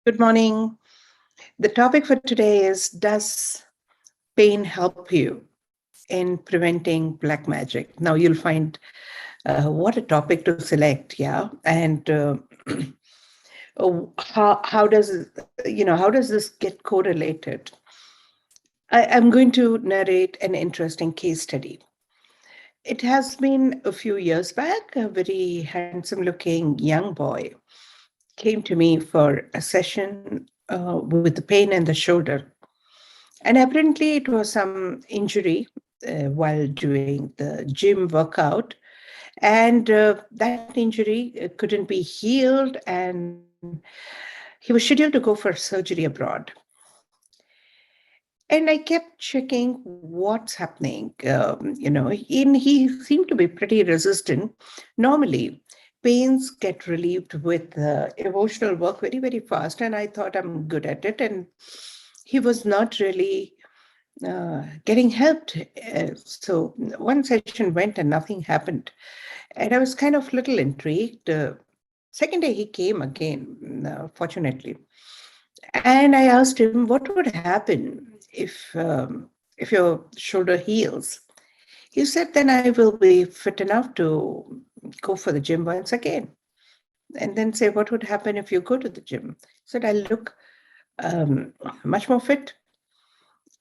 Good morning. The topic for today is: does pain help you in preventing black magic? Now, you'll find what a topic to select, yeah? And how does how does this get correlated? I'm going to narrate an interesting case study. It has been a few years back. A very handsome-looking young boy came to me for a session with the pain in the shoulder. And apparently, it was some injury while doing the gym workout. And that injury couldn't be healed. And he was scheduled to go for surgery abroad. And I kept checking what's happening. He seemed to be pretty resistant. Normally, pains get relieved with emotional work very, very fast. And I thought I'm good at it. And he was not really getting helped. So one session went and nothing happened. And I was kind of little intrigued. Second day he came again, fortunately. And I asked him, what would happen if your shoulder heals? He said, then I will be fit enough to go for the gym once again. And then say, what would happen if you go to the gym? He said, I'll look much more fit.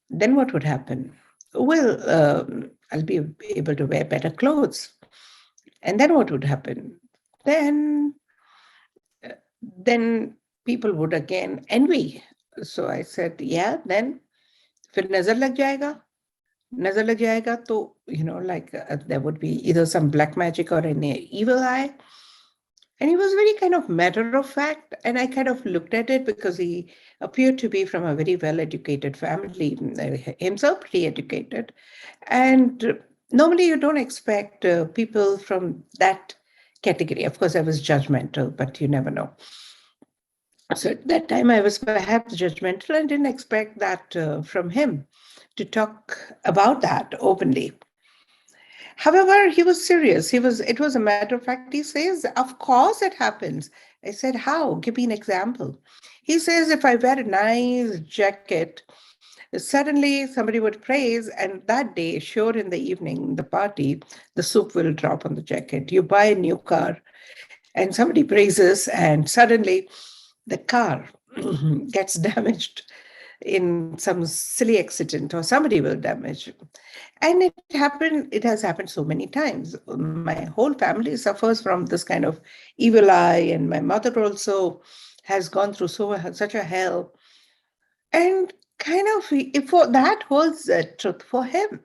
Then what would happen? Well, I'll be able to wear better clothes. And then what would happen? Then, then people would again envy. So I said, yeah, then फिर नजर लग जाएगा तो like there would be either some black magic or an evil eye. And he was very kind of matter of fact, and I kind of looked at it because he appeared to be from a very well-educated family, himself pretty educated. And normally you don't expect people from that category. Of course, I was judgmental, but you never know. So at that time, I was perhaps judgmental and didn't expect that from him to talk about that openly. However, he was serious. It was a matter of fact. He says, of course it happens. I said, how? Give me an example. He says, if I wear a nice jacket, suddenly somebody would praise, and that day, sure, in the evening, the party, the soup will drop on the jacket. You buy a new car, and somebody praises, and suddenly the car gets damaged in some silly accident, or somebody will damage. And it has happened so many times. My whole family suffers from this kind of evil eye, and my mother also has gone through such a hell. And kind of, if that holds the truth for him.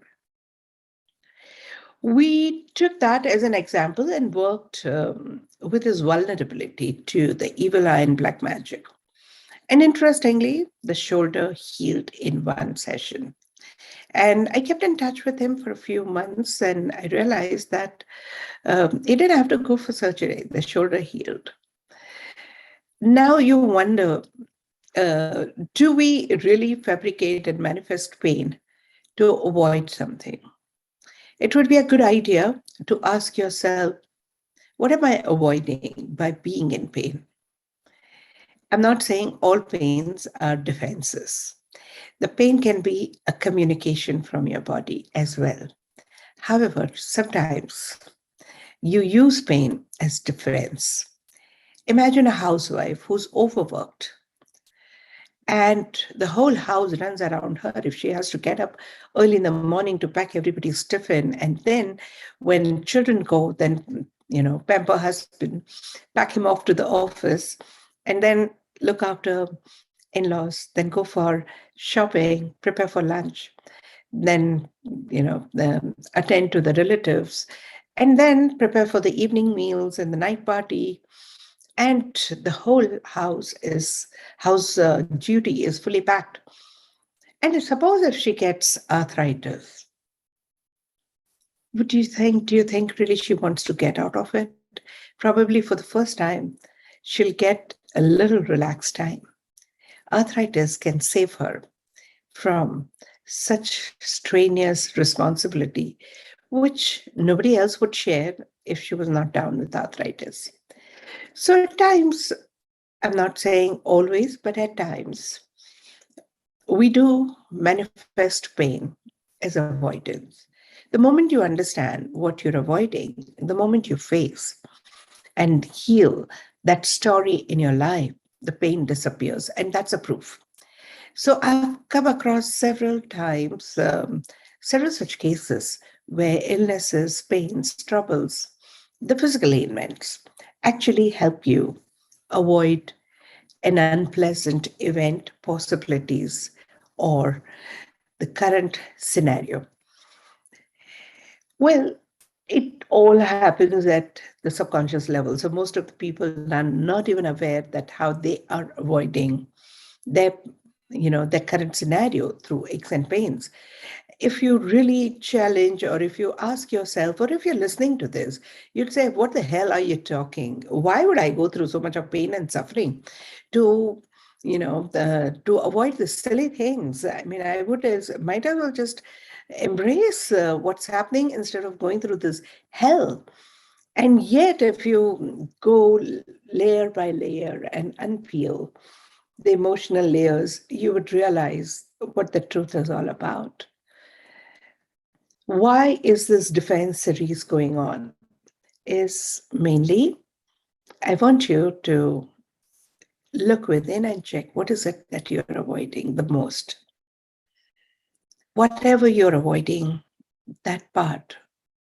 We took that as an example and worked with his vulnerability to the evil eye and black magic. And interestingly, the shoulder healed in one session. And I kept in touch with him for a few months, and I realized that he didn't have to go for surgery. The shoulder healed. Now you wonder, do we really fabricate and manifest pain to avoid something? It would be a good idea to ask yourself, what am I avoiding by being in pain? I'm not saying all pains are defenses. The pain can be a communication from your body as well. However, sometimes you use pain as defense. Imagine a housewife who's overworked and the whole house runs around her. If she has to get up early in the morning to pack everybody's tiffin, and then when children go, then, pamper husband, pack him off to the office, and then look after in-laws, then go for shopping, prepare for lunch, then, attend to the relatives, and then prepare for the evening meals and the night party. And the whole house duty is fully packed. And suppose if she gets arthritis, do you think really she wants to get out of it? Probably for the first time, she'll get a little relaxed time. Arthritis can save her from such strenuous responsibility, which nobody else would share if she was not down with arthritis. So at times, I'm not saying always, but at times, we do manifest pain as avoidance. The moment you understand what you're avoiding, the moment you face and heal that story in your life, the pain disappears. And that's a proof. So I've come across several times, several such cases where illnesses, pains, troubles, the physical ailments actually help you avoid an unpleasant event, possibilities, or the current scenario. Well, it all happens at the subconscious level. So most of the people are not even aware that how they are avoiding their their current scenario through aches and pains. If you really challenge, or if you ask yourself, or if you're listening to this, you'd say, what the hell are you talking? Why would I go through so much of pain and suffering to to avoid the silly things? I mean, I would might as well just embrace what's happening instead of going through this hell. And yet, if you go layer by layer and unpeel the emotional layers, you would realize what the truth is all about. Why is this defense series going on? Is mainly, I want you to look within and check what is it that you're avoiding the most. Whatever you're avoiding, that part,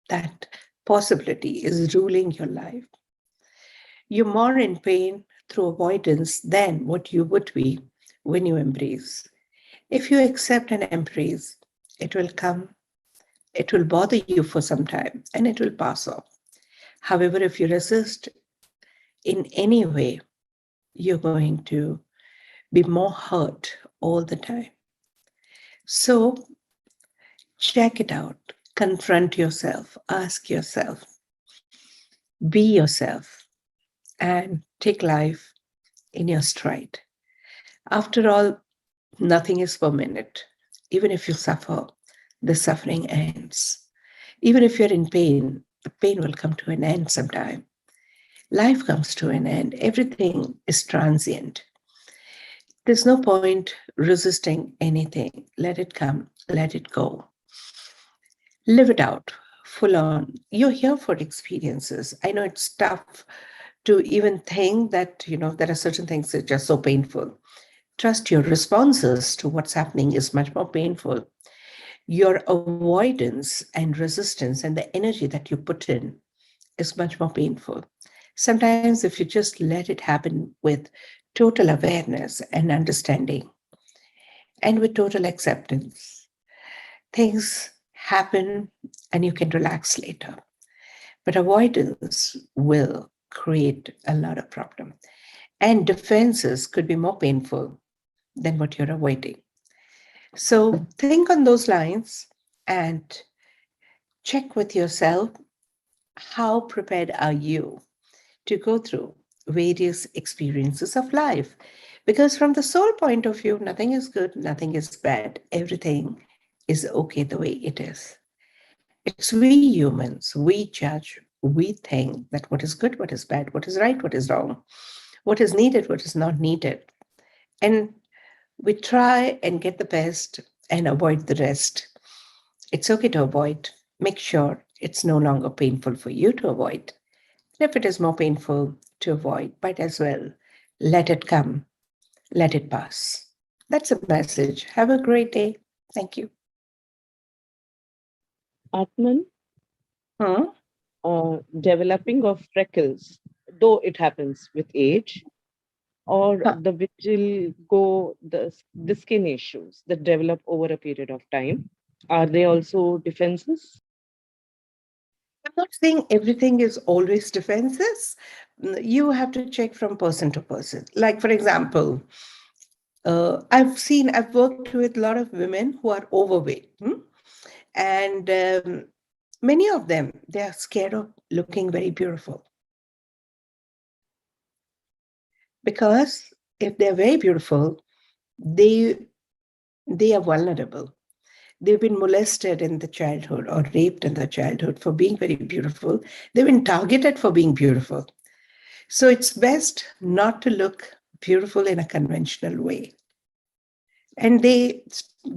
that possibility is ruling your life. You're more in pain through avoidance than what you would be when you embrace. If you accept and embrace, it will come, it will bother you for some time, and it will pass off. However, if you resist in any way, you're going to be more hurt all the time. So check it out, confront yourself, ask yourself, be yourself, and take life in your stride. After all, nothing is permanent. Even if you suffer, the suffering ends. Even if you're in pain, the pain will come to an end sometime. Life comes to an end. Everything is transient. There's no point resisting anything. Let it come, let it go. Live it out full on. You're here for experiences. I know it's tough to even think that, there are certain things that are just so painful. Trust your responses to what's happening is much more painful. Your avoidance and resistance and the energy that you put in is much more painful. Sometimes, if you just let it happen with total awareness and understanding and with total acceptance, things happen and you can relax later. But avoidance will create a lot of problem. And defenses could be more painful than what you're avoiding. So think on those lines and check with yourself, how prepared are you to go through various experiences of life? Because from the soul point of view, nothing is good, nothing is bad. Everything is okay the way it is. It's we humans, we judge, we think that what is good, what is bad, what is right, what is wrong, what is needed, what is not needed. And we try and get the best and avoid the rest. It's okay to avoid. Make sure it's no longer painful for you to avoid. And if it is more painful to avoid, might as well let it come, let it pass. That's a message. Have a great day. Thank you. Atman, Hmm? developing of freckles, though it happens with age, or Huh. the vitiligo, the skin issues that develop over a period of time, are they also defenses? I'm not saying everything is always defenses. You have to check from person to person. Like, for example, I've worked with a lot of women who are overweight. And many of them, they are scared of looking very beautiful. Because if they're very beautiful, they they are vulnerable. They've been molested in the childhood or raped in the childhood for being very beautiful. They've been targeted for being beautiful. So it's best not to look beautiful in a conventional way. And they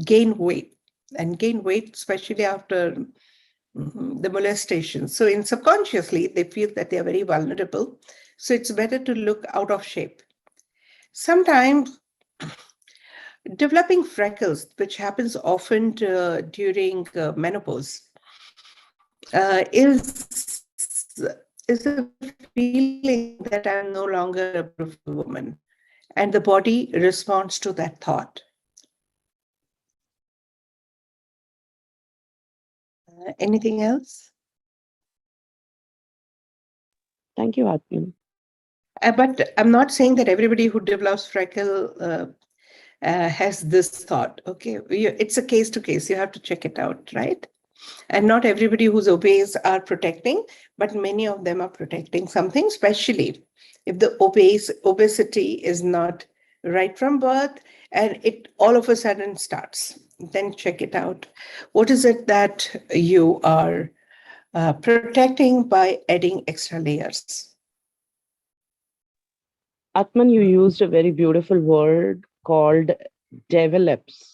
gain weight, and gain weight, especially after the molestation. So, in subconsciously, they feel that they are very vulnerable. So, it's better to look out of shape. Sometimes developing freckles, which happens often during menopause, is a feeling that I'm no longer a beautiful woman, and the body responds to that thought. Anything else? Thank you, Atman. But I'm not saying that everybody who develops freckle has this thought. Okay, it's a case to case. You have to check it out, right? And not everybody who's obese are protecting, but many of them are protecting something, especially if the obesity is not right from birth and it all of a sudden starts. Then check it out. What is it that you are protecting by adding extra layers? Atman, you used a very beautiful word called develops.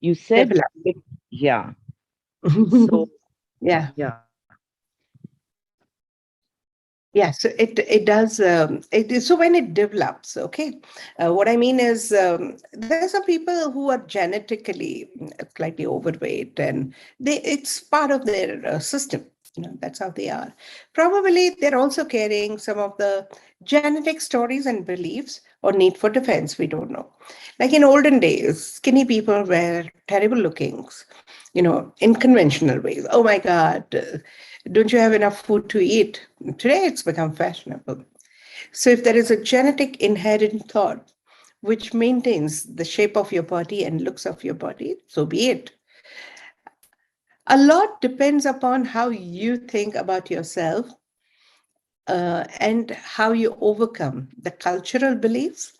You said Develop. it, yeah. So, Yeah. yeah. Yeah, so it does. So when it develops, okay, what I mean is there are some people who are genetically slightly overweight, and it's part of their system. That's how they are. Probably they're also carrying some of the genetic stories and beliefs or need for defense. We don't know. Like in olden days, skinny people were terrible looking, in conventional ways. Oh my God, don't you have enough food to eat? Today it's become fashionable. So if there is a genetic inherent thought which maintains the shape of your body and looks of your body, so be it. A lot depends upon how you think about yourself and how you overcome the cultural beliefs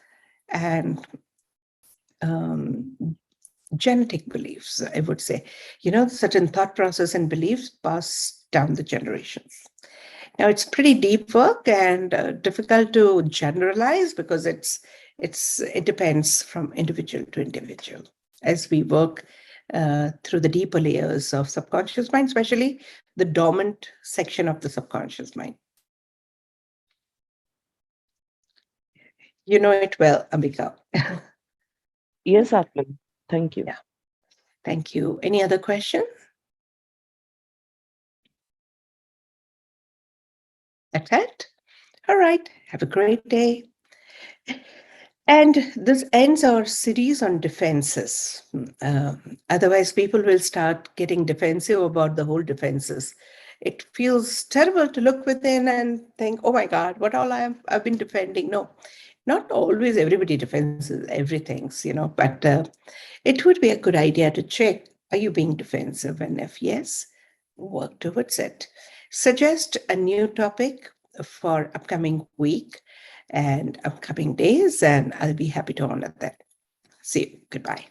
and um, genetic beliefs, I would say. Certain thought process and beliefs pass down the generations. Now it's pretty deep work and difficult to generalize because it depends from individual to individual as we work through the deeper layers of subconscious mind, especially the dormant section of the subconscious mind. You know it well, Ambika. Yes, Atman. Thank you. Yeah, thank you. Any other question? That's it. All right. Have a great day. And this ends our series on defenses. Otherwise, people will start getting defensive about the whole defenses. It feels terrible to look within and think, oh my God, what all I've been defending. No, not always everybody defends everything, but it would be a good idea to check, are you being defensive? And if yes, work towards it. Suggest a new topic for upcoming week and upcoming days, and I'll be happy to honor that. See you. Goodbye.